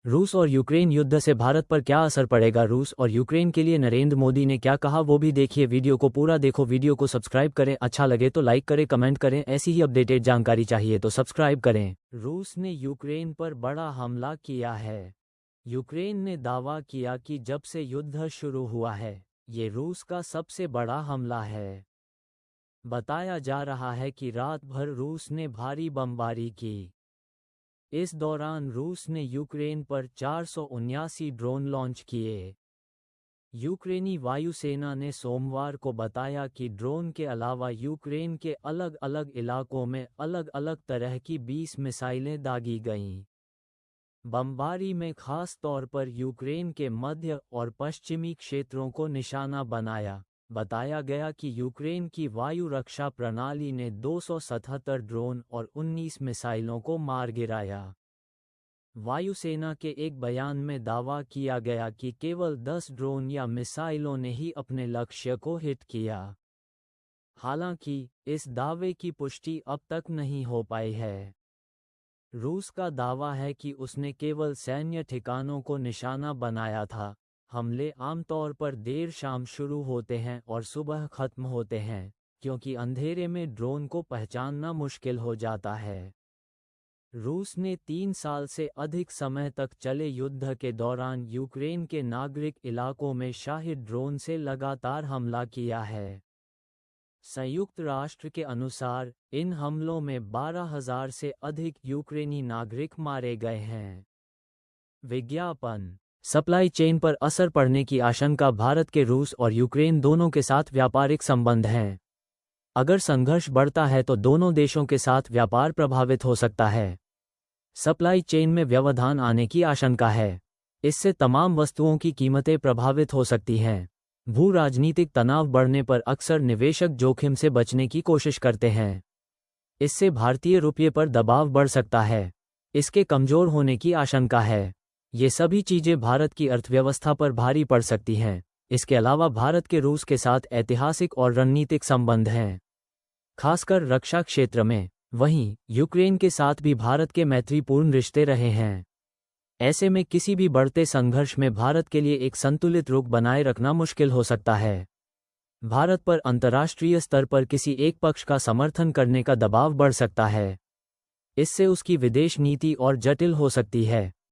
रूस और यूक्रेन युद्ध से भारत पर क्या असर पड़ेगा? रूस और यूक्रेन के लिए नरेंद्र मोदी ने क्या कहा, वो भी देखिए। वीडियो को पूरा देखो, वीडियो को सब्सक्राइब करें, अच्छा लगे तो लाइक करें, कमेंट करें। ऐसी ही अपडेटेड जानकारी चाहिए तो सब्सक्राइब करें। रूस ने यूक्रेन पर बड़ा हमला किया है। यूक्रेन ने दावा किया कि जब से युद्ध शुरू हुआ है, ये रूस का सबसे बड़ा हमला है। बताया जा रहा है कि रात भर रूस ने भारी बमबारी की। इस दौरान रूस ने यूक्रेन पर 479 ड्रोन लॉन्च किए। यूक्रेनी वायुसेना ने सोमवार को बताया कि ड्रोन के अलावा यूक्रेन के अलग अलग इलाकों में अलग अलग तरह की 20 मिसाइलें दागी गईं। बमबारी में खास तौर पर यूक्रेन के मध्य और पश्चिमी क्षेत्रों को निशाना बनाया। बताया गया कि यूक्रेन की वायु रक्षा प्रणाली ने 277 ड्रोन और 19 मिसाइलों को मार गिराया। वायुसेना के एक बयान में दावा किया गया कि केवल 10 ड्रोन या मिसाइलों ने ही अपने लक्ष्य को हिट किया। हालांकि इस दावे की पुष्टि अब तक नहीं हो पाई है। रूस का दावा है कि उसने केवल सैन्य ठिकानों को निशाना बनाया था। हमले आमतौर पर देर शाम शुरू होते हैं और सुबह खत्म होते हैं, क्योंकि अंधेरे में ड्रोन को पहचानना मुश्किल हो जाता है। रूस ने 3 साल से अधिक समय तक चले युद्ध के दौरान यूक्रेन के नागरिक इलाकों में शाही ड्रोन से लगातार हमला किया है। संयुक्त राष्ट्र के अनुसार इन हमलों में 12,000 से अधिक यूक्रेनी नागरिक मारे गए हैं। विज्ञापन। सप्लाई चेन पर असर पड़ने की आशंका। भारत के रूस और यूक्रेन दोनों के साथ व्यापारिक संबंध हैं। अगर संघर्ष बढ़ता है तो दोनों देशों के साथ व्यापार प्रभावित हो सकता है। सप्लाई चेन में व्यवधान आने की आशंका है। इससे तमाम वस्तुओं की कीमतें प्रभावित हो सकती हैं। भू राजनीतिक तनाव बढ़ने पर अक्सर निवेशक जोखिम से बचने की कोशिश करते हैं। इससे भारतीय रुपये पर दबाव बढ़ सकता है। इसके कमजोर होने की आशंका है। ये सभी चीजें भारत की अर्थव्यवस्था पर भारी पड़ सकती हैं। इसके अलावा भारत के रूस के साथ ऐतिहासिक और रणनीतिक संबंध हैं, खासकर रक्षा क्षेत्र में। वहीं यूक्रेन के साथ भी भारत के मैत्रीपूर्ण रिश्ते रहे हैं। ऐसे में किसी भी बढ़ते संघर्ष में भारत के लिए एक संतुलित रुख बनाए रखना मुश्किल हो सकता है। भारत पर अंतर्राष्ट्रीय स्तर पर किसी एक पक्ष का समर्थन करने का दबाव बढ़ सकता है। इससे उसकी विदेश नीति और जटिल हो सकती है।